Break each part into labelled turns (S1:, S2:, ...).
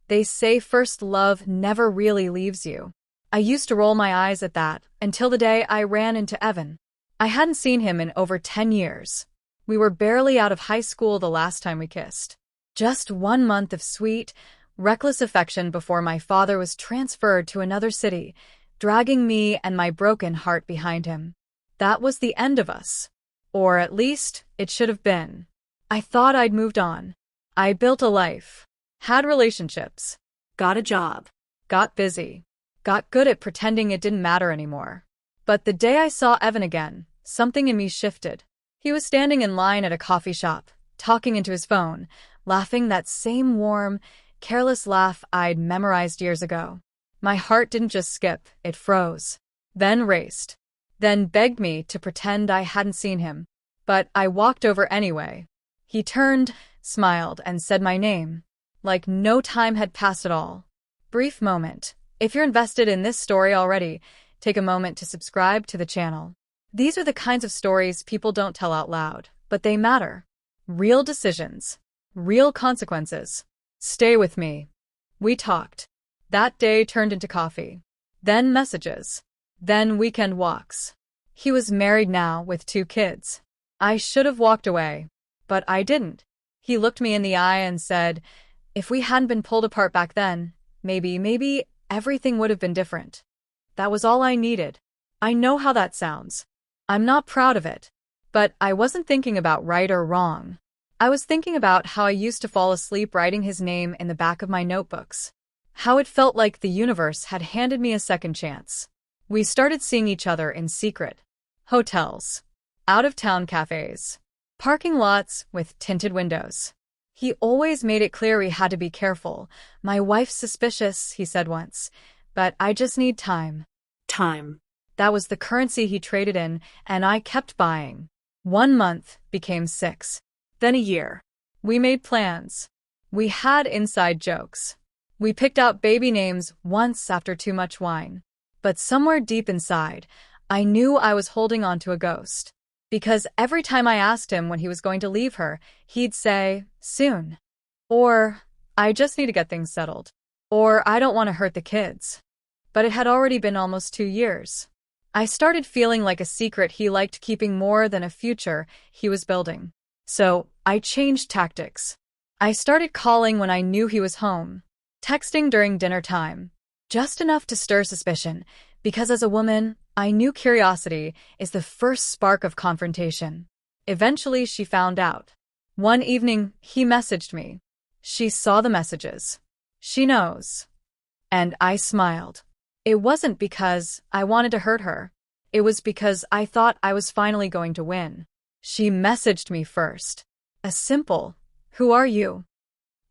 S1: They say first love never really leaves you. I used to roll my eyes at that until the day I ran into Evan. I hadn't seen him in over 10 years. We were barely out of high school the last time we kissed. Just 1 month of sweet, reckless affection before my father was transferred to another city, dragging me and my broken heart behind him. That was the end of us. Or at least, it should have been. I thought I'd moved on. I built a life, had relationships, got a job, got busy, got good at pretending it didn't matter anymore. But the day I saw Evan again, something in me shifted. He was standing in line at a coffee shop, talking into his phone, laughing that same warm, careless laugh I'd memorized years ago. My heart didn't just skip, it froze. Then raced. Then begged me to pretend I hadn't seen him. But I walked over anyway. He turned, smiled, and said my name. Like no time had passed at all. Brief moment. If you're invested in this story already, take a moment to subscribe to the channel. These are the kinds of stories people don't tell out loud, but they matter. Real decisions. Real consequences. Stay with me. We talked. That day turned into coffee. Then messages. Then weekend walks. He was married now with 2 kids. I should have walked away, but I didn't. He looked me in the eye and said, if we hadn't been pulled apart back then, maybe everything would have been different. That was all I needed. I know how that sounds. I'm not proud of it. But I wasn't thinking about right or wrong. I was thinking about how I used to fall asleep writing his name in the back of my notebooks. How it felt like the universe had handed me a second chance. We started seeing each other in secret. Hotels. Out-of-town cafes. Parking lots with tinted windows. He always made it clear we had to be careful. My wife's suspicious, he said once. But I just need time. Time. That was the currency he traded in, and I kept buying. 1 month became 6. Then a year. We made plans. We had inside jokes. We picked out baby names once after too much wine. But somewhere deep inside, I knew I was holding on to a ghost. Because every time I asked him when he was going to leave her, he'd say, soon. Or, I just need to get things settled. Or, I don't want to hurt the kids. But it had already been almost 2 years. I started feeling like a secret he liked keeping more than a future he was building. So, I changed tactics. I started calling when I knew he was home. Texting during dinner time. Just enough to stir suspicion, because as a woman, I knew curiosity is the first spark of confrontation. Eventually, she found out. One evening, he messaged me. She saw the messages. She knows. And I smiled. It wasn't because I wanted to hurt her. It was because I thought I was finally going to win. She messaged me first. A simple, "Who are you?"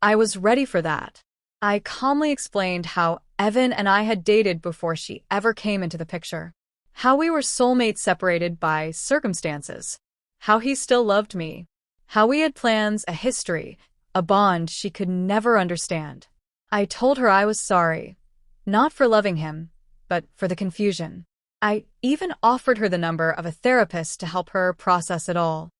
S1: I was ready for that. I calmly explained how Evan and I had dated before she ever came into the picture. How we were soulmates separated by circumstances. How he still loved me. How we had plans, a history, a bond she could never understand. I told her I was sorry. Not for loving him, but for the confusion. I even offered her the number of a therapist to help her process it all.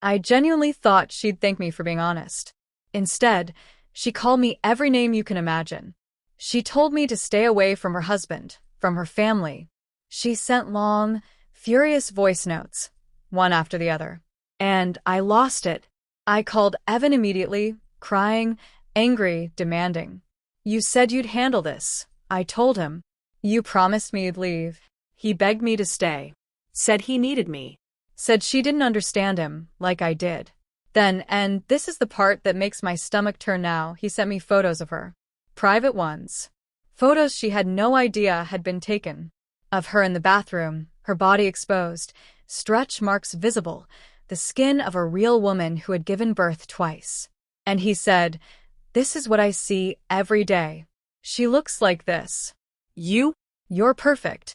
S1: I genuinely thought she'd thank me for being honest. Instead, she called me every name you can imagine. She told me to stay away from her husband, from her family. She sent long, furious voice notes, one after the other. And I lost it. I called Evan immediately, crying, angry, demanding. You said you'd handle this, I told him. You promised me you'd leave. He begged me to stay. Said he needed me. Said she didn't understand him, like I did. Then, and this is the part that makes my stomach turn now, he sent me photos of her. Private ones. Photos she had no idea had been taken. Of her in the bathroom, her body exposed, stretch marks visible, the skin of a real woman who had given birth twice. And he said, this is what I see every day. She looks like this. You're perfect.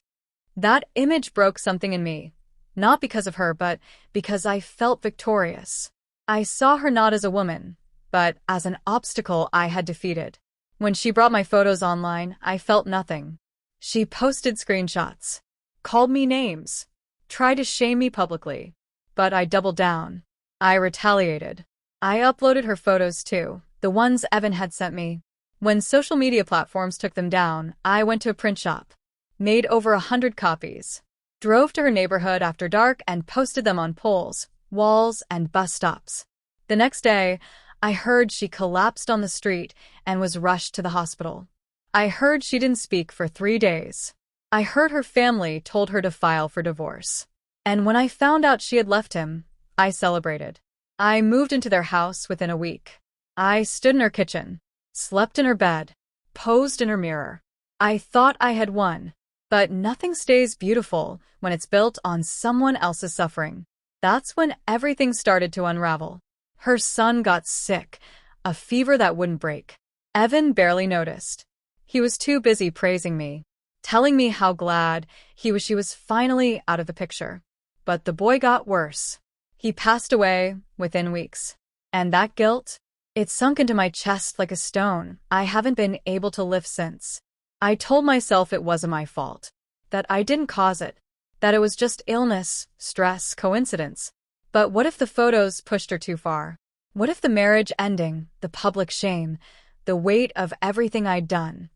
S1: That image broke something in me. Not because of her, but because I felt victorious. I saw her not as a woman, but as an obstacle I had defeated. When she brought my photos online, I felt nothing. She posted screenshots, called me names, tried to shame me publicly. But I doubled down. I retaliated. I uploaded her photos too, the ones Evan had sent me. When social media platforms took them down, I went to a print shop, made over 100 copies, drove to her neighborhood after dark and posted them on poles, walls, and bus stops. The next day, I heard she collapsed on the street and was rushed to the hospital. I heard she didn't speak for 3 days. I heard her family told her to file for divorce. And when I found out she had left him, I celebrated. I moved into their house within a week. I stood in her kitchen, slept in her bed, posed in her mirror. I thought I had won. But nothing stays beautiful when it's built on someone else's suffering. That's when everything started to unravel. Her son got sick, a fever that wouldn't break. Evan barely noticed. He was too busy praising me, telling me how glad she was finally out of the picture. But the boy got worse. He passed away within weeks. And that guilt? It sunk into my chest like a stone I haven't been able to lift since. I told myself it wasn't my fault, that I didn't cause it, that it was just illness, stress, coincidence. But what if the photos pushed her too far? What if the marriage ending, the public shame, the weight of everything I'd done?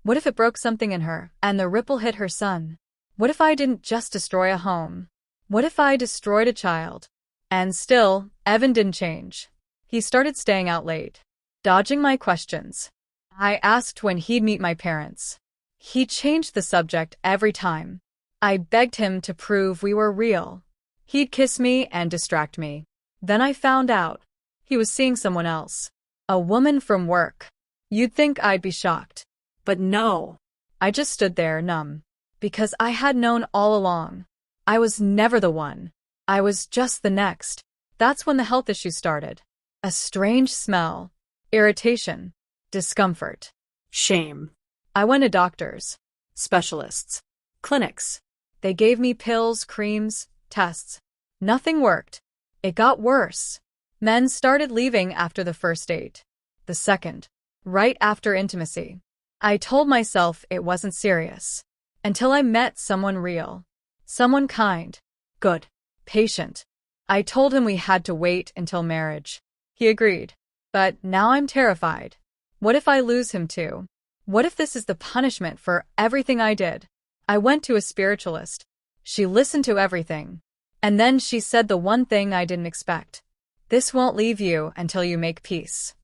S1: What if it broke something in her and the ripple hit her son? What if I didn't just destroy a home? What if I destroyed a child? And still, Evan didn't change. He started staying out late, dodging my questions. I asked when he'd meet my parents. He changed the subject every time. I begged him to prove we were real. He'd kiss me and distract me. Then I found out he was seeing someone else. A woman from work. You'd think I'd be shocked. But no. I just stood there numb. Because I had known all along. I was never the one. I was just the next. That's when the health issues started. A strange smell. Irritation. Discomfort.
S2: Shame.
S1: I went to doctors. Specialists. Clinics. They gave me pills, creams, tests. Nothing worked. It got worse. Men started leaving after the first date. The second. Right after intimacy. I told myself it wasn't serious. Until I met someone real. Someone kind. Good. Patient. I told him we had to wait until marriage. He agreed. But now I'm terrified. What if I lose him too? What if this is the punishment for everything I did? I went to a spiritualist. She listened to everything. And then she said the one thing I didn't expect. This won't leave you until you make peace.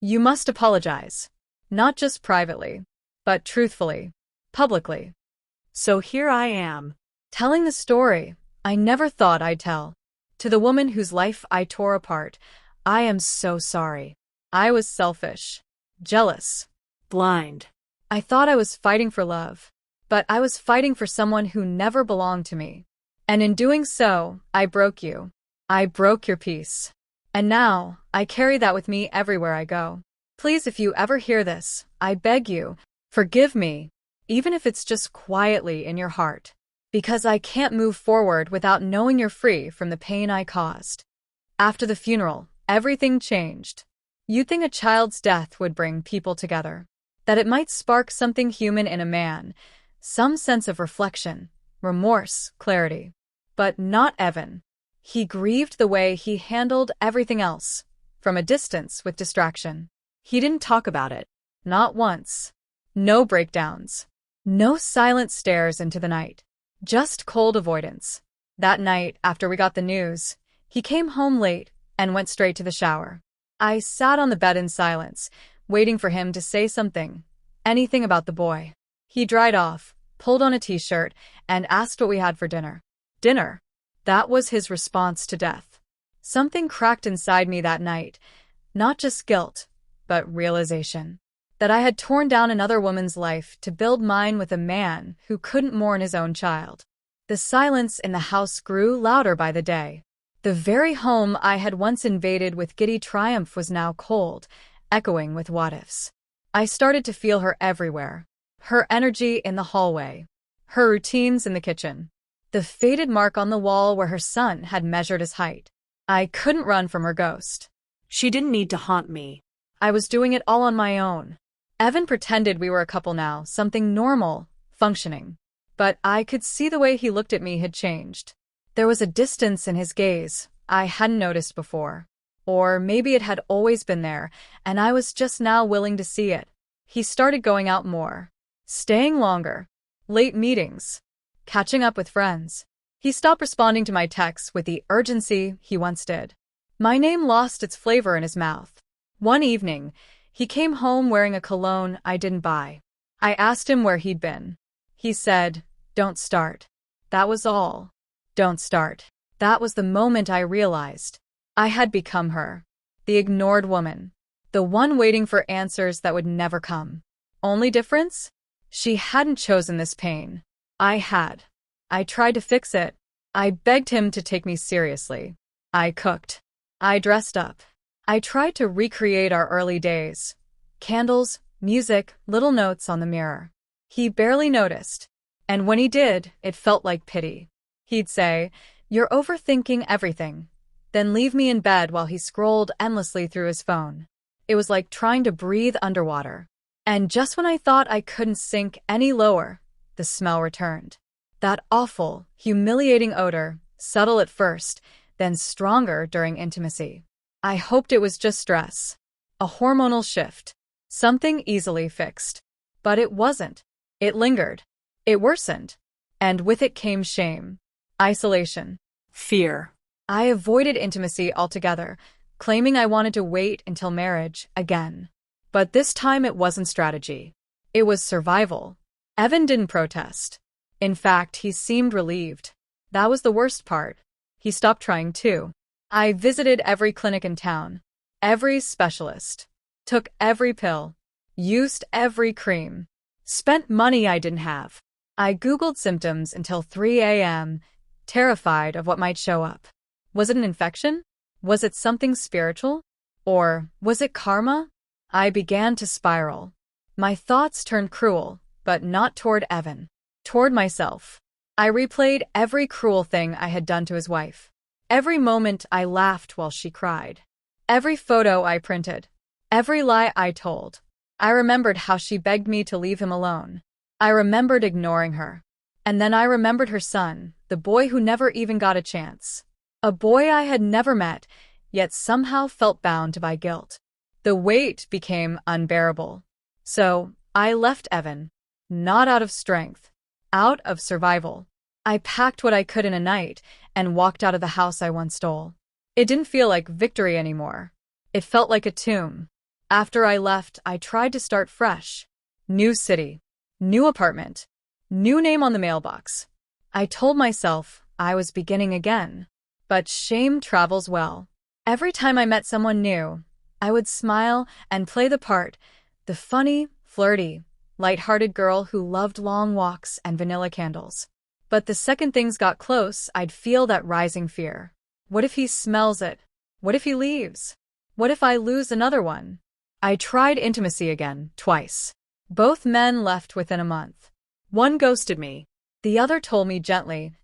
S1: You must apologize. Not just privately, but truthfully, publicly. So here I am, telling the story I never thought I'd tell. To the woman whose life I tore apart, I am so sorry. I was selfish, jealous, blind. I thought I was fighting for love, but I was fighting for someone who never belonged to me. And in doing so, I broke you. I broke your peace. And now, I carry that with me everywhere I go. Please, if you ever hear this, I beg you, forgive me, even if it's just quietly in your heart. Because I can't move forward without knowing you're free from the pain I caused. After the funeral, everything changed. You'd think a child's death would bring people together. That it might spark something human in a man, some sense of reflection, remorse, clarity. But not Evan. He grieved the way he handled everything else, from a distance with distraction. He didn't talk about it. Not once. No breakdowns. No silent stares into the night. Just cold avoidance. That night, after we got the news, he came home late and went straight to the shower. I sat on the bed in silence, waiting for him to say something, anything about the boy. He dried off, pulled on a t-shirt, and asked what we had for dinner. Dinner. That was his response to death. Something cracked inside me that night. Not just guilt, but realization. That I had torn down another woman's life to build mine with a man who couldn't mourn his own child. The silence in the house grew louder by the day. The very home I had once invaded with giddy triumph was now cold, echoing with what-ifs. I started to feel her everywhere. Her energy in the hallway. Her routines in the kitchen. The faded mark on the wall where her son had measured his height. I couldn't run from her ghost.
S2: She didn't need to haunt me.
S1: I was doing it all on my own. Evan pretended we were a couple now, something normal, functioning. But I could see the way he looked at me had changed. There was a distance in his gaze I hadn't noticed before. Or maybe it had always been there, and I was just now willing to see it. He started going out more, staying longer, late meetings, catching up with friends. He stopped responding to my texts with the urgency he once did. My name lost its flavor in his mouth. One evening, he came home wearing a cologne I didn't buy. I asked him where he'd been. He said, "Don't start." That was all. Don't start. That was the moment I realized I had become her. The ignored woman. The one waiting for answers that would never come. Only difference? She hadn't chosen this pain. I had. I tried to fix it. I begged him to take me seriously. I cooked. I dressed up. I tried to recreate our early days. Candles, music, little notes on the mirror. He barely noticed. And when he did, it felt like pity. He'd say, "You're overthinking everything." Then leave me in bed while he scrolled endlessly through his phone. It was like trying to breathe underwater. And just when I thought I couldn't sink any lower, the smell returned. That awful, humiliating odor, subtle at first, then stronger during intimacy. I hoped it was just stress. A hormonal shift. Something easily fixed. But it wasn't. It lingered. It worsened. And with it came shame. Isolation.
S2: Fear.
S1: I avoided intimacy altogether, claiming I wanted to wait until marriage again. But this time it wasn't strategy. It was survival. Evan didn't protest. In fact, he seemed relieved. That was the worst part. He stopped trying too. I visited every clinic in town, every specialist, took every pill, used every cream, spent money I didn't have. I Googled symptoms until 3 a.m., terrified of what might show up. Was it an infection? Was it something spiritual? Or was it karma? I began to spiral. My thoughts turned cruel, but not toward Evan. Toward myself. I replayed every cruel thing I had done to his wife. Every moment I laughed while she cried. Every photo I printed. Every lie I told. I remembered how she begged me to leave him alone. I remembered ignoring her. And then I remembered her son, the boy who never even got a chance. A boy I had never met, yet somehow felt bound to by guilt. The weight became unbearable. So, I left Evan. Not out of strength. Out of survival. I packed what I could in a night and walked out of the house I once stole. It didn't feel like victory anymore. It felt like a tomb. After I left, I tried to start fresh. New city. New apartment. New name on the mailbox. I told myself I was beginning again. But shame travels well. Every time I met someone new, I would smile and play the part, the funny, flirty, light-hearted girl who loved long walks and vanilla candles. But the second things got close, I'd feel that rising fear. What if he smells it? What if he leaves? What if I lose another one? I tried intimacy again, twice. Both men left within a month. One ghosted me. The other told me gently,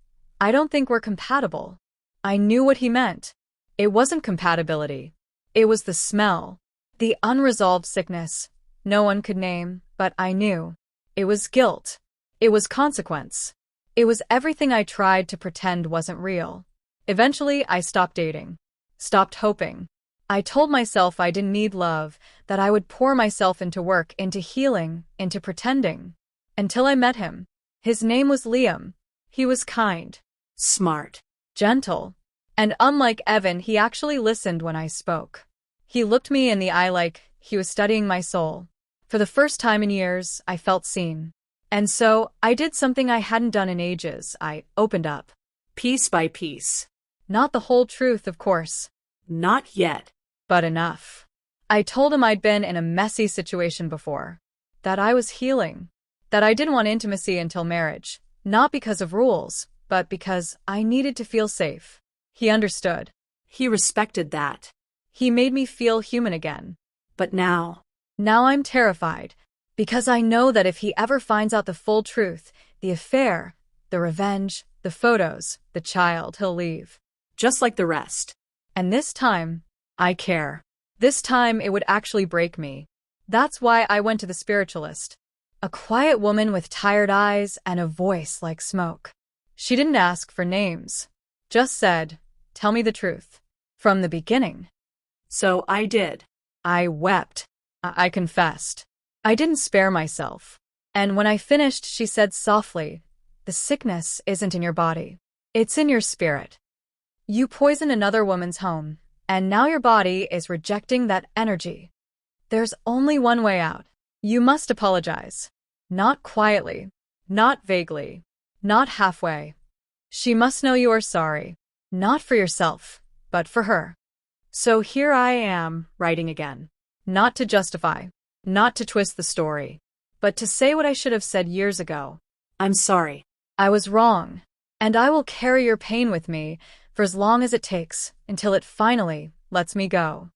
S1: "I don't think we're compatible." I knew what he meant. It wasn't compatibility. It was the smell. The unresolved sickness. No one could name, but I knew. It was guilt. It was consequence. It was everything I tried to pretend wasn't real. Eventually, I stopped dating. Stopped hoping. I told myself I didn't need love, that I would pour myself into work, into healing, into pretending. Until I met him. His name was Liam. He was kind.
S2: Smart.
S1: Gentle. And unlike Evan, he actually listened when I spoke. He looked me in the eye like he was studying my soul. For the first time in years, I felt seen. And so, I did something I hadn't done in ages. I opened up.
S2: Piece by piece.
S1: Not the whole truth, of course.
S2: Not yet.
S1: But enough. I told him I'd been in a messy situation before. That I was healing. That I didn't want intimacy until marriage. Not because of rules, but because I needed to feel safe. He understood.
S2: He respected that.
S1: He made me feel human again.
S2: But now
S1: I'm terrified. Because I know that if he ever finds out the full truth, the affair, the revenge, the photos, the child, he'll leave.
S2: Just like the rest.
S1: And this time, I care. This time it would actually break me. That's why I went to the spiritualist. A quiet woman with tired eyes and a voice like smoke. She didn't ask for names. Just said, "Tell me the truth. From the beginning."
S2: So I did.
S1: I wept. I confessed. I didn't spare myself. And when I finished, she said softly, "The sickness isn't in your body. It's in your spirit. You poisoned another woman's home, and now your body is rejecting that energy. There's only one way out. You must apologize. Not quietly, not vaguely, not halfway. She must know you are sorry, not for yourself, but for her." So here I am, writing again. Not to justify, not to twist the story, but to say what I should have said years ago.
S2: I'm sorry.
S1: I was wrong, and I will carry your pain with me for as long as it takes, until it finally lets me go.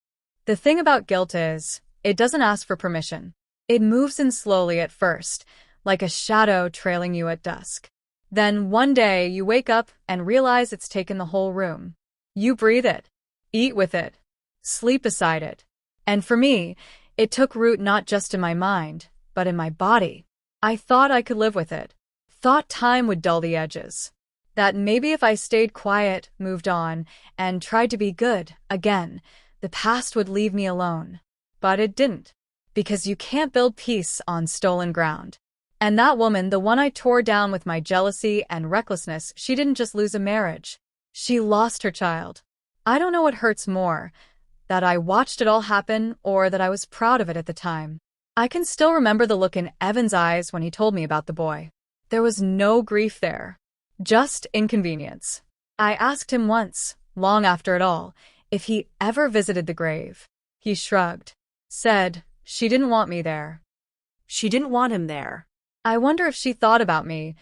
S1: The thing about guilt is, it doesn't ask for permission. It moves in slowly at first, like a shadow trailing you at dusk. Then one day you wake up and realize it's taken the whole room. You breathe it, eat with it, sleep beside it. And for me, it took root not just in my mind, but in my body. I thought I could live with it. Thought time would dull the edges. That maybe if I stayed quiet, moved on, and tried to be good again, the past would leave me alone. But it didn't. Because you can't build peace on stolen ground. And that woman, the one I tore down with my jealousy and recklessness, she didn't just lose a marriage. She lost her child. I don't know what hurts more, that I watched it all happen or that I was proud of it at the time. I can still remember the look in Evan's eyes when he told me about the boy. There was no grief there, just inconvenience. I asked him once, long after it all, if he ever visited the grave. He shrugged, said, "She didn't want me there."
S2: She didn't want him there.
S1: I wonder if she thought about me,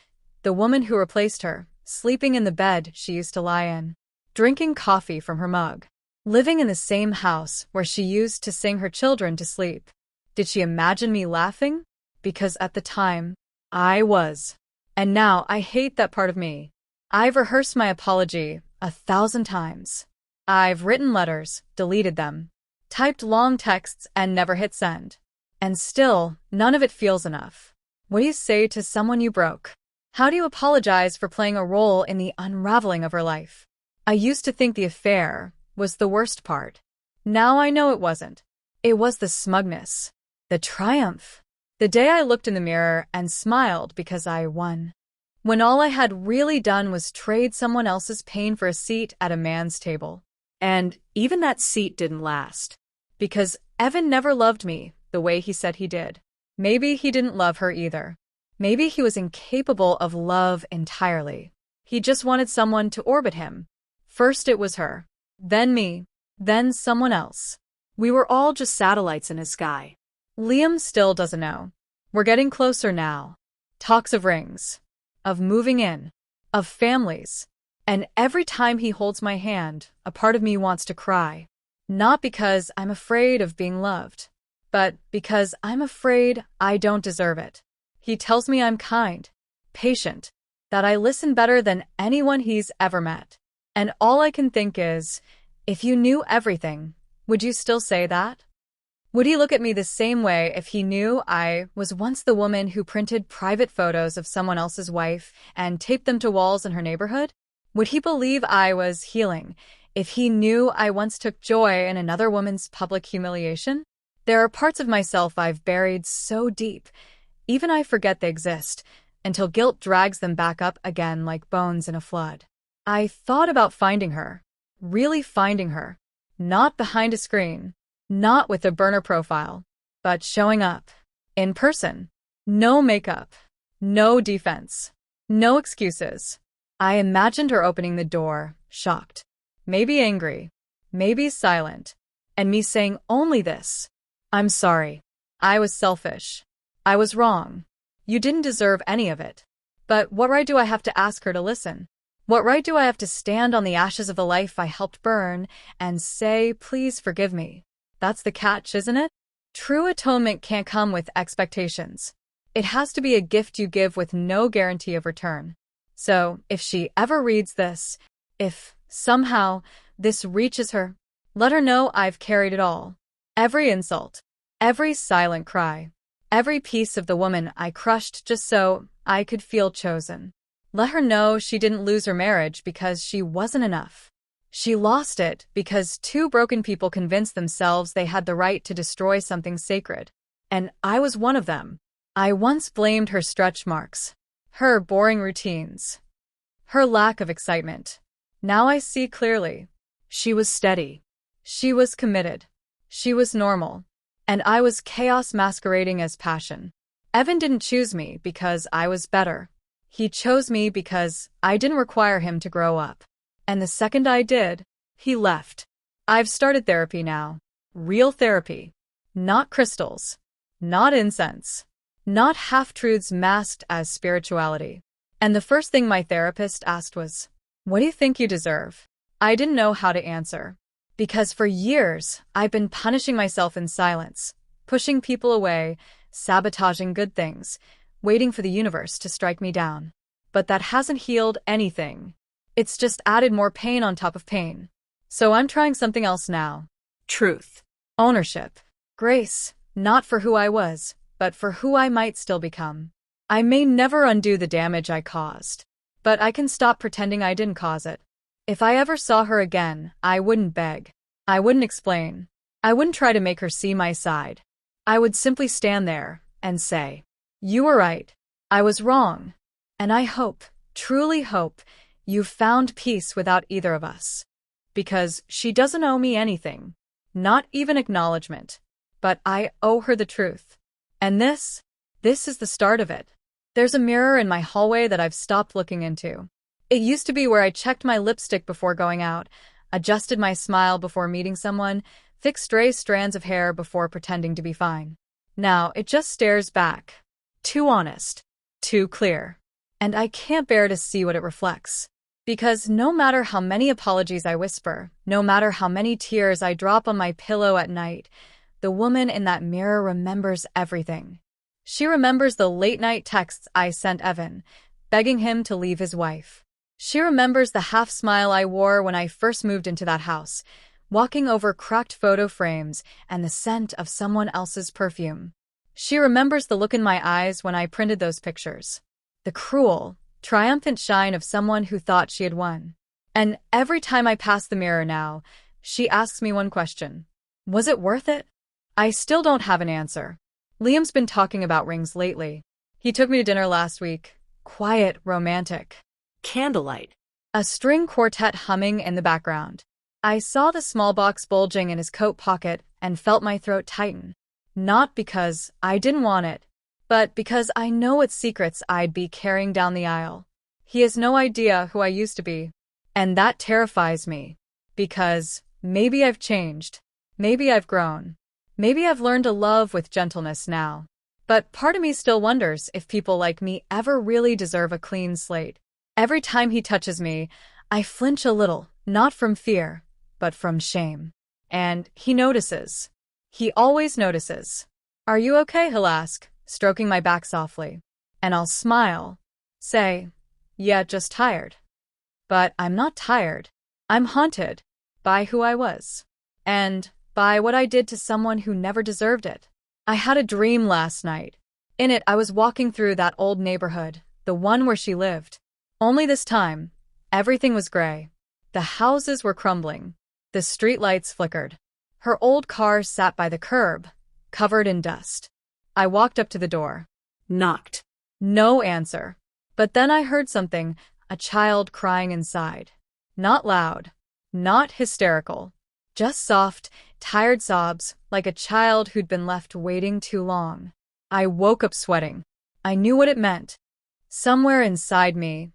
S1: the woman who replaced her, sleeping in the bed she used to lie in, drinking coffee from her mug, living in the same house where she used to sing her children to sleep. Did she imagine me laughing? Because at the time, I was. And now I hate that part of me. I've rehearsed my apology 1,000 times. I've written letters, deleted them, typed long texts and never hit send. And still, none of it feels enough. What do you say to someone you broke? How do you apologize for playing a role in the unraveling of her life? I used to think the affair was the worst part. Now I know it wasn't. It was the smugness, the triumph. The day I looked in the mirror and smiled because I won. When all I had really done was trade someone else's pain for a seat at a man's table.
S2: And even that seat didn't last.
S1: Because Evan never loved me the way he said he did. Maybe he didn't love her either. Maybe he was incapable of love entirely. He just wanted someone to orbit him. First it was her, then me, then someone else.
S2: We were all just satellites in his sky.
S1: Liam still doesn't know. We're getting closer now. Talks of rings, of moving in, of families. And every time he holds my hand, a part of me wants to cry. Not because I'm afraid of being loved, but because I'm afraid I don't deserve it. He tells me I'm kind, patient, that I listen better than anyone he's ever met. And all I can think is, if you knew everything, would you still say that? Would he look at me the same way if he knew I was once the woman who printed private photos of someone else's wife and taped them to walls in her neighborhood? Would he believe I was healing if he knew I once took joy in another woman's public humiliation? There are parts of myself I've buried so deep, even I forget they exist, until guilt drags them back up again like bones in a flood. I thought about finding her, really finding her, not behind a screen, not with a burner profile, but showing up, in person. No makeup, no defense, no excuses. I imagined her opening the door, shocked, maybe angry, maybe silent, and me saying only this: "I'm sorry. I was selfish. I was wrong. You didn't deserve any of it." But what right do I have to ask her to listen? What right do I have to stand on the ashes of the life I helped burn and say, "Please forgive me"? That's the catch, isn't it? True atonement can't come with expectations. It has to be a gift you give with no guarantee of return. So, if she ever reads this, if, somehow, this reaches her, let her know I've carried it all. Every insult, every silent cry, every piece of the woman I crushed just so I could feel chosen. Let her know she didn't lose her marriage because she wasn't enough. She lost it because two broken people convinced themselves they had the right to destroy something sacred. And I was one of them. I once blamed her stretch marks, her boring routines, her lack of excitement. Now I see clearly. She was steady. She was committed. She was normal. And I was chaos masquerading as passion. Evan didn't choose me because I was better. He chose me because I didn't require him to grow up. And the second I did, he left. I've started therapy now. Real therapy. Not crystals. Not incense. Not half-truths masked as spirituality. And the first thing my therapist asked was, "What do you think you deserve?" I didn't know how to answer. Because for years, I've been punishing myself in silence, pushing people away, sabotaging good things, waiting for the universe to strike me down. But that hasn't healed anything. It's just added more pain on top of pain. So I'm trying something else now.
S2: Truth.
S1: Ownership. Grace, not for who I was, but for who I might still become. I may never undo the damage I caused, but I can stop pretending I didn't cause it. If I ever saw her again, I wouldn't beg. I wouldn't explain. I wouldn't try to make her see my side. I would simply stand there and say, "You were right. I was wrong. And I hope, truly hope, you've found peace without either of us." Because she doesn't owe me anything. Not even acknowledgement. But I owe her the truth. And this is the start of it. There's a mirror in my hallway that I've stopped looking into. It used to be where I checked my lipstick before going out, adjusted my smile before meeting someone, fixed stray strands of hair before pretending to be fine. Now it just stares back. Too honest. Too clear. And I can't bear to see what it reflects. Because no matter how many apologies I whisper, no matter how many tears I drop on my pillow at night, the woman in that mirror remembers everything. She remembers the late-night texts I sent Evan, begging him to leave his wife. She remembers the half-smile I wore when I first moved into that house, walking over cracked photo frames and the scent of someone else's perfume. She remembers the look in my eyes when I printed those pictures. The cruel, triumphant shine of someone who thought she had won. And every time I pass the mirror now, she asks me one question. Was it worth it? I still don't have an answer. Liam's been talking about rings lately. He took me to dinner last week. Quiet, romantic.
S2: Candlelight.
S1: A string quartet humming in the background. I saw the small box bulging in his coat pocket and felt my throat tighten. Not because I didn't want it, but because I know what secrets I'd be carrying down the aisle. He has no idea who I used to be. And that terrifies me. Because maybe I've changed. Maybe I've grown. Maybe I've learned to love with gentleness now. But part of me still wonders if people like me ever really deserve a clean slate. Every time he touches me, I flinch a little, not from fear, but from shame. And he notices. He always notices. "Are you okay?" he'll ask, stroking my back softly. And I'll smile. Say, "Yeah, just tired." But I'm not tired. I'm haunted. By who I was. And by what I did to someone who never deserved it. I had a dream last night. In it, I was walking through that old neighborhood, the one where she lived. Only this time, everything was gray. The houses were crumbling. The streetlights flickered. Her old car sat by the curb, covered in dust. I walked up to the door.
S2: Knocked.
S1: No answer. But then I heard something, a child crying inside. Not loud. Not hysterical. Just soft, tired sobs, like a child who'd been left waiting too long. I woke up sweating. I knew what it meant. Somewhere inside me,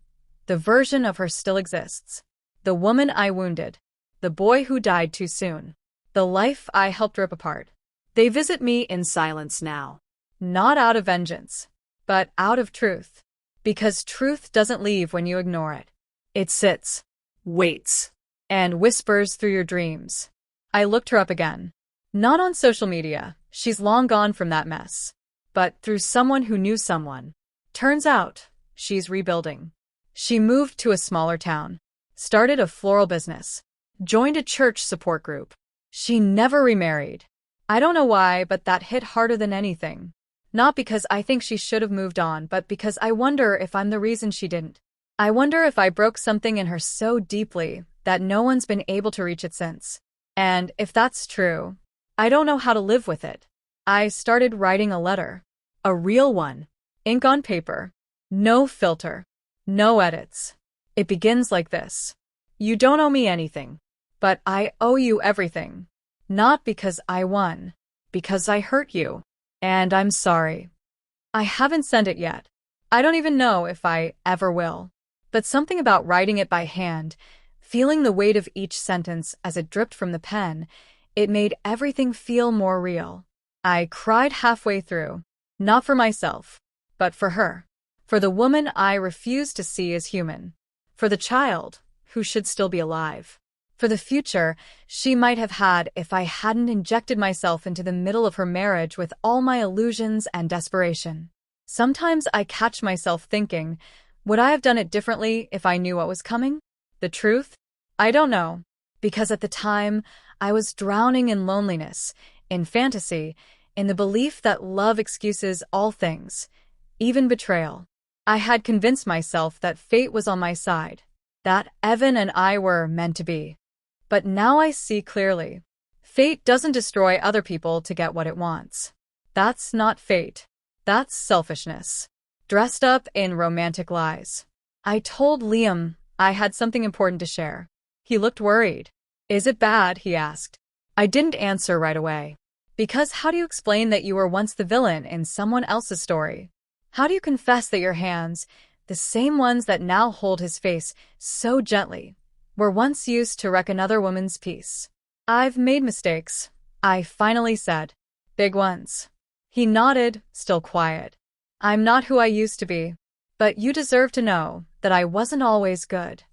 S1: the version of her still exists. The woman I wounded. The boy who died too soon. The life I helped rip apart. They visit me in silence now. Not out of vengeance, but out of truth. Because truth doesn't leave when you ignore it. It sits, waits, and whispers through your dreams. I looked her up again. Not on social media, she's long gone from that mess. But through someone who knew someone. Turns out, she's rebuilding. She moved to a smaller town, started a floral business, joined a church support group. She never remarried. I don't know why, but that hit harder than anything. Not because I think she should have moved on, but because I wonder if I'm the reason she didn't. I wonder if I broke something in her so deeply that no one's been able to reach it since. And if that's true, I don't know how to live with it. I started writing a letter.
S2: A real one.
S1: Ink on paper. No filter. No edits. It begins like this. You don't owe me anything, but I owe you everything. Not because I won, because I hurt you. And I'm sorry. I haven't sent it yet. I don't even know if I ever will. But something about writing it by hand, feeling the weight of each sentence as it dripped from the pen, it made everything feel more real. I cried halfway through, not for myself, but for her. For the woman I refused to see as human. For the child, who should still be alive. For the future she might have had if I hadn't injected myself into the middle of her marriage with all my illusions and desperation. Sometimes I catch myself thinking, would I have done it differently if I knew what was coming? The truth? I don't know. Because at the time, I was drowning in loneliness, in fantasy, in the belief that love excuses all things, even betrayal. I had convinced myself that fate was on my side, that Evan and I were meant to be. But now I see clearly. Fate doesn't destroy other people to get what it wants. That's not fate. That's selfishness, dressed up in romantic lies. I told Liam I had something important to share. He looked worried. Is it bad? He asked. I didn't answer right away. Because how do you explain that you were once the villain in someone else's story? How do you confess that your hands, the same ones that now hold his face so gently, were once used to wreck another woman's peace? I've made mistakes, I finally said. Big ones. He nodded, still quiet. I'm not who I used to be. But you deserve to know that I wasn't always good.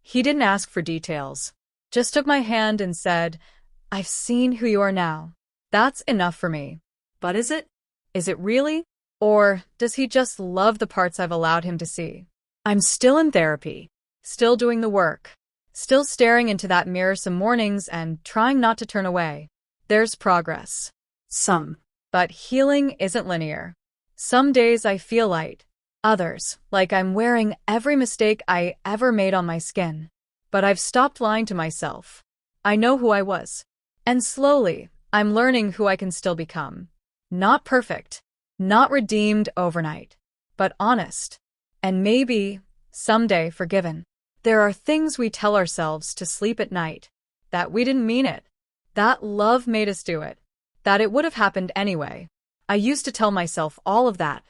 S1: He didn't ask for details. Just took my hand and said, I've seen who you are now. That's enough for me.
S2: But is it?
S1: Is it really? Or does he just love the parts I've allowed him to see? I'm still in therapy, still doing the work, still staring into that mirror some mornings and trying not to turn away. There's progress.
S2: Some.
S1: But healing isn't linear. Some days I feel light. Others, like I'm wearing every mistake I ever made on my skin. But I've stopped lying to myself. I know who I was. And slowly, I'm learning who I can still become. Not perfect. Not redeemed overnight. But honest. And maybe, someday, forgiven. There are things we tell ourselves to sleep at night. That we didn't mean it. That love made us do it. That it would have happened anyway. I used to tell myself all of that.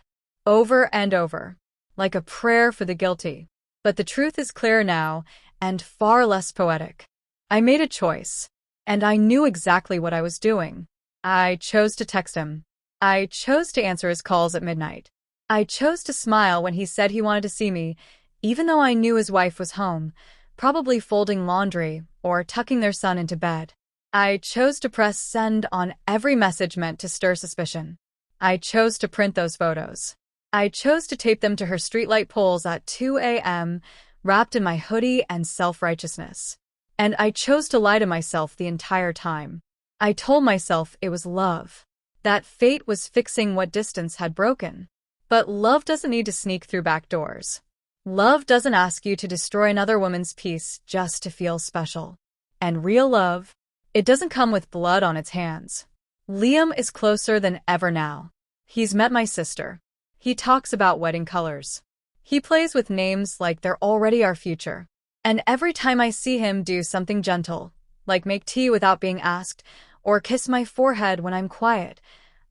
S1: Over and over. Like a prayer for the guilty. But the truth is clear now, and far less poetic. I made a choice. And I knew exactly what I was doing. I chose to text him. I chose to answer his calls at midnight. I chose to smile when he said he wanted to see me, even though I knew his wife was home, probably folding laundry or tucking their son into bed. I chose to press send on every message meant to stir suspicion. I chose to print those photos. I chose to tape them to her streetlight poles at 2 a.m., wrapped in my hoodie and self-righteousness. And I chose to lie to myself the entire time. I told myself it was love. That fate was fixing what distance had broken. But love doesn't need to sneak through back doors. Love doesn't ask you to destroy another woman's peace just to feel special. And real love, it doesn't come with blood on its hands. Liam is closer than ever now. He's met my sister. He talks about wedding colors. He plays with names like they're already our future. And every time I see him do something gentle, like make tea without being asked, or kiss my forehead when I'm quiet,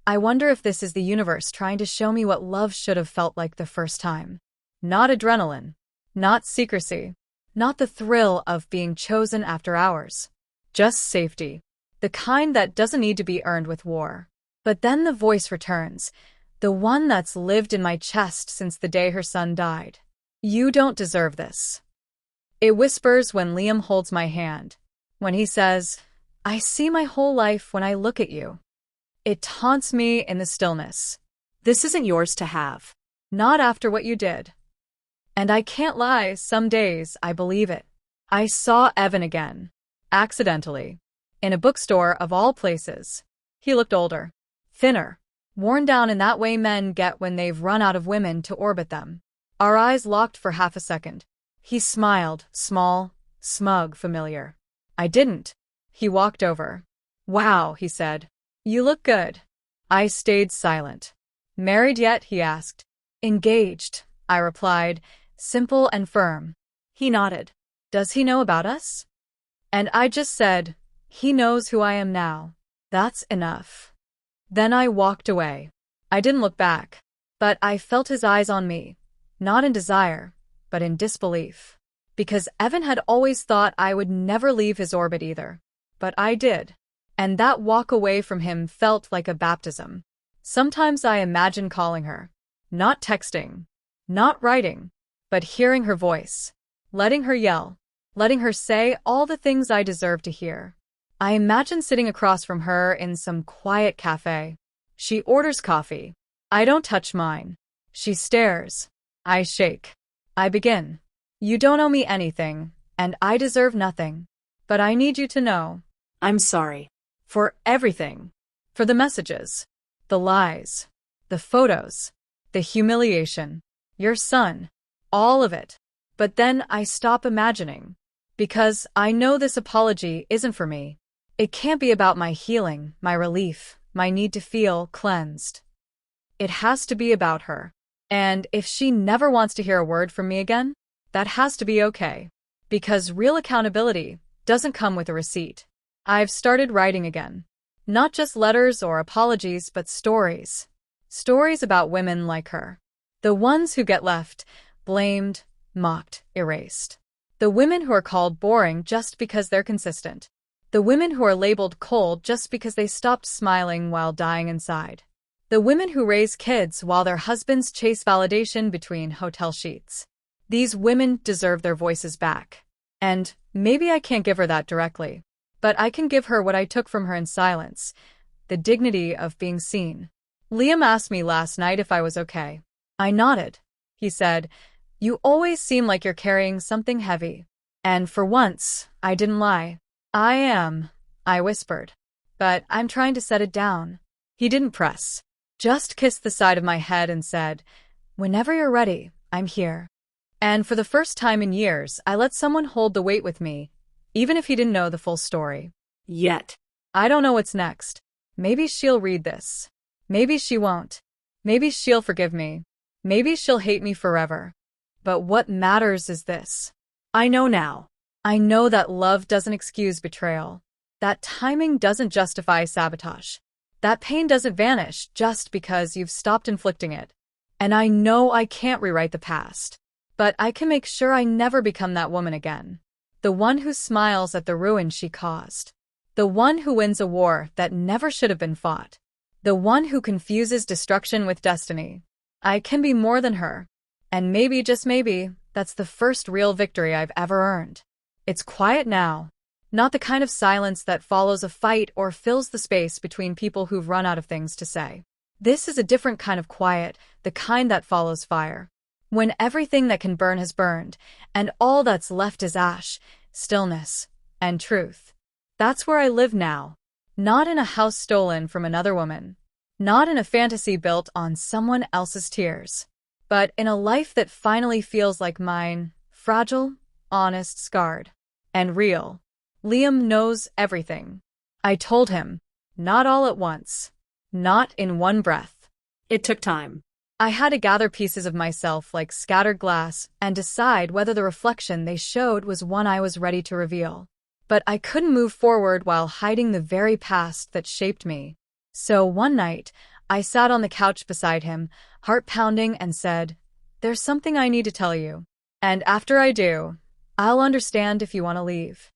S1: I wonder if this is the universe trying to show me what love should have felt like the first time. Not adrenaline. Not secrecy. Not the thrill of being chosen after hours. Just safety. The kind that doesn't need to be earned with war. But then the voice returns, the one that's lived in my chest since the day her son died. You don't deserve this. It whispers when Liam holds my hand. When he says, I see my whole life when I look at you. It taunts me in the stillness.
S2: This isn't yours to have.
S1: Not after what you did. And I can't lie, some days I believe it. I saw Evan again. Accidentally. In a bookstore of all places. He looked older. Thinner. Worn down in that way men get when they've run out of women to orbit them. Our eyes locked for half a second. He smiled, small, smug, familiar. I didn't. He walked over. Wow, he said. You look good. I stayed silent. Married yet? He asked. Engaged, I replied, simple and firm.
S2: He nodded.
S1: Does he know about us? And I just said, he knows who I am now. That's enough. Then I walked away. I didn't look back, but I felt his eyes on me, not in desire, but in disbelief. Because Evan had always thought I would never leave his orbit either. But I did. And that walk away from him felt like a baptism. Sometimes I imagine calling her. Not texting. Not writing. But hearing her voice. Letting her yell. Letting her say all the things I deserve to hear. I imagine sitting across from her in some quiet cafe. She orders coffee. I don't touch mine. She stares. I shake. I begin. You don't owe me anything, and I deserve nothing. But I need you to know.
S2: I'm sorry.
S1: For everything. For the messages. The lies. The photos. The humiliation. Your son. All of it. But then I stop imagining. Because I know this apology isn't for me. It can't be about my healing, my relief, my need to feel cleansed. It has to be about her. And if she never wants to hear a word from me again, that has to be okay. Because real accountability doesn't come with a receipt. I've started writing again. Not just letters or apologies, but stories. Stories about women like her. The ones who get left, blamed, mocked, erased. The women who are called boring just because they're consistent. The women who are labeled cold just because they stopped smiling while dying inside. The women who raise kids while their husbands chase validation between hotel sheets. These women deserve their voices back. And maybe I can't give her that directly. But I can give her what I took from her in silence. The dignity of being seen. Liam asked me last night if I was okay. I nodded. He said, "You always seem like you're carrying something heavy." And for once, I didn't lie. "I am," I whispered. "But I'm trying to set it down." He didn't press. Just kissed the side of my head and said, "Whenever you're ready, I'm here." And for the first time in years, I let someone hold the weight with me, even if he didn't know the full story.
S2: Yet.
S1: I don't know what's next. Maybe she'll read this. Maybe she won't. Maybe she'll forgive me. Maybe she'll hate me forever. But what matters is this. I know now. I know that love doesn't excuse betrayal. That timing doesn't justify sabotage. That pain doesn't vanish just because you've stopped inflicting it. And I know I can't rewrite the past. But I can make sure I never become that woman again. The one who smiles at the ruin she caused. The one who wins a war that never should have been fought. The one who confuses destruction with destiny. I can be more than her. And maybe, just maybe, that's the first real victory I've ever earned. It's quiet now. Not the kind of silence that follows a fight or fills the space between people who've run out of things to say. This is a different kind of quiet, the kind that follows fire. When everything that can burn has burned, and all that's left is ash, stillness, and truth. That's where I live now. Not in a house stolen from another woman. Not in a fantasy built on someone else's tears. But in a life that finally feels like mine, fragile, honest, scarred, and real. Liam knows everything. I told him, not all at once. Not in one breath.
S2: It took time.
S1: I had to gather pieces of myself like scattered glass and decide whether the reflection they showed was one I was ready to reveal. But I couldn't move forward while hiding the very past that shaped me. So one night, I sat on the couch beside him, heart pounding, and said, "There's something I need to tell you. And after I do, I'll understand if you want to leave."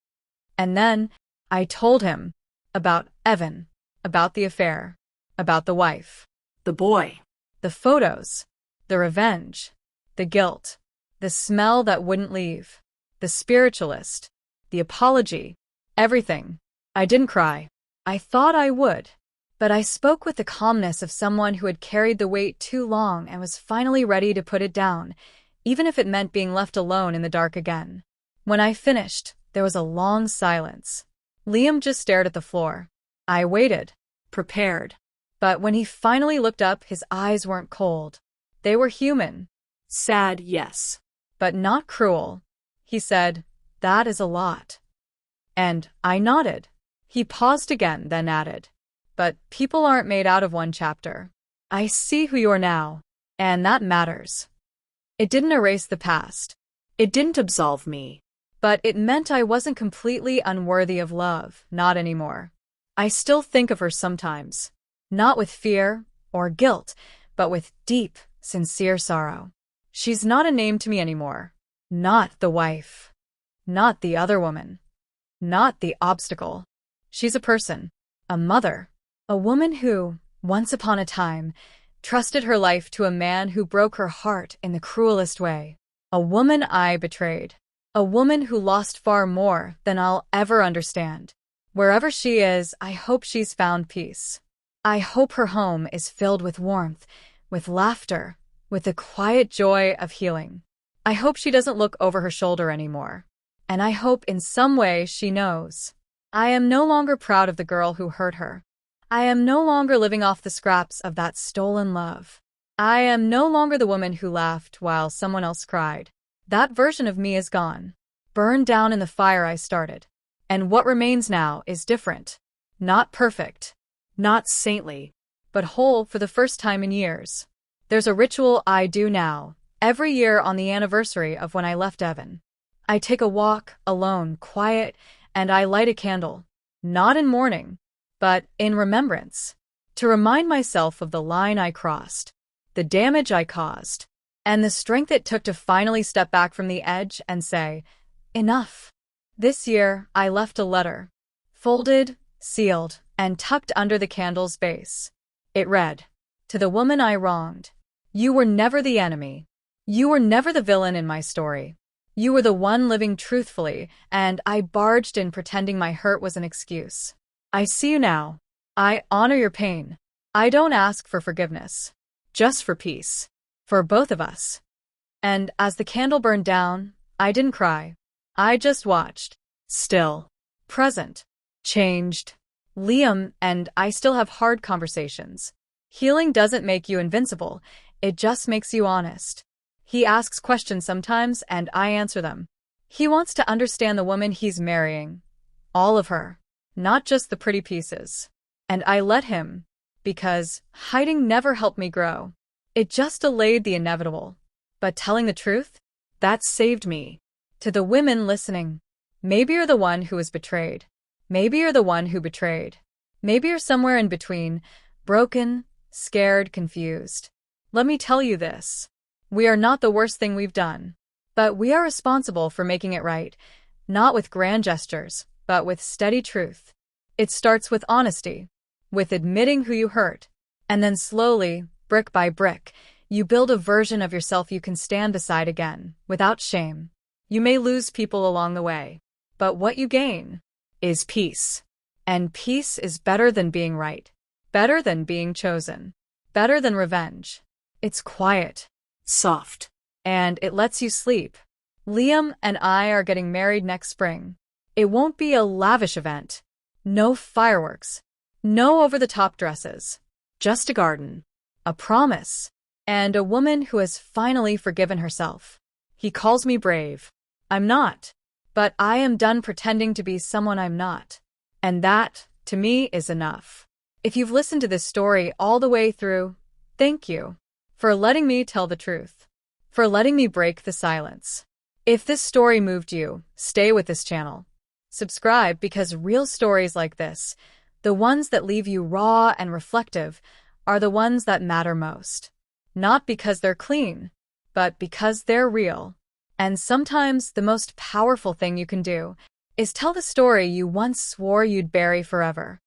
S1: And then, I told him about Evan, about the affair, about the wife,
S2: The boy.
S1: the photos, the revenge, the guilt, the smell that wouldn't leave, the spiritualist, the apology, everything. I didn't cry. I thought I would. But I spoke with the calmness of someone who had carried the weight too long and was finally ready to put it down, even if it meant being left alone in the dark again. When I finished, there was a long silence. Liam just stared at the floor. I waited, prepared. But when he finally looked up, his eyes weren't cold. They were human.
S2: Sad, yes.
S1: But not cruel. He said, "That is a lot." And I nodded. He paused again, then added, but people aren't made out of one chapter. I see who you are now, and that matters. It didn't erase the past,
S2: It didn't absolve me.
S1: but it meant I wasn't completely unworthy of love, not anymore. I still think of her sometimes, not with fear or guilt, but with deep, sincere sorrow. She's not a name to me anymore. Not the wife. Not the other woman. Not the obstacle. She's a person, a mother, a woman who, once upon a time, trusted her life to a man who broke her heart in the cruelest way. A woman I betrayed. A woman who lost far more than I'll ever understand. Wherever she is, I hope she's found peace. I hope her home is filled with warmth, with laughter, with the quiet joy of healing. I hope she doesn't look over her shoulder anymore. And I hope in some way she knows. I am no longer proud of the girl who hurt her. I am no longer living off the scraps of that stolen love. I am no longer the woman who laughed while someone else cried. That version of me is gone, burned down in the fire I started. And what remains now is different. Not perfect, not saintly, but whole for the first time in years. There's a ritual I do now, every year on the anniversary of when I left Evan. I take a walk, alone, quiet, and I light a candle. Not in mourning, but in remembrance. To remind myself of the line I crossed, the damage I caused, and the strength it took to finally step back from the edge and say, enough. This year, I left a letter, folded, sealed, and tucked under the candle's base. It read, "To the woman I wronged, you were never the enemy. You were never the villain in my story. You were the one living truthfully, and I barged in pretending my hurt was an excuse. I see you now. I honor your pain. I don't ask for forgiveness, just for peace. For both of us." And as the candle burned down, I didn't cry. I just watched. Still. Present. Changed. Liam and I still have hard conversations. Healing doesn't make you invincible, it just makes you honest. He asks questions sometimes, and I answer them. He wants to understand the woman he's marrying. All of her. Not just the pretty pieces. And I let him. Because hiding never helped me grow. It just delayed the inevitable. But telling the truth? That saved me. To the women listening. Maybe you're the one who was betrayed. Maybe you're the one who betrayed. Maybe you're somewhere in between. Broken, scared, confused. Let me tell you this. We are not the worst thing we've done. But we are responsible for making it right. Not with grand gestures, but with steady truth. It starts with honesty. With admitting who you hurt. And then slowly, brick by brick, you build a version of yourself you can stand beside again, without shame. You may lose people along the way. But what you gain is peace. And peace is better than being right. Better than being chosen. Better than revenge. It's quiet.
S2: Soft.
S1: And it lets you sleep. Liam and I are getting married next spring. It won't be a lavish event. No fireworks. No over-the-top dresses. Just a garden. A promise. And a woman who has finally forgiven herself. He calls me brave. I'm not. But I am done pretending to be someone I'm not. And that, to me, is enough. If you've listened to this story all the way through, thank you. For letting me tell the truth. For letting me break the silence. If this story moved you, stay with this channel. Subscribe because real stories like this, the ones that leave you raw and reflective, are the ones that matter most. Not because they're clean, but because they're real. And sometimes the most powerful thing you can do is tell the story you once swore you'd bury forever.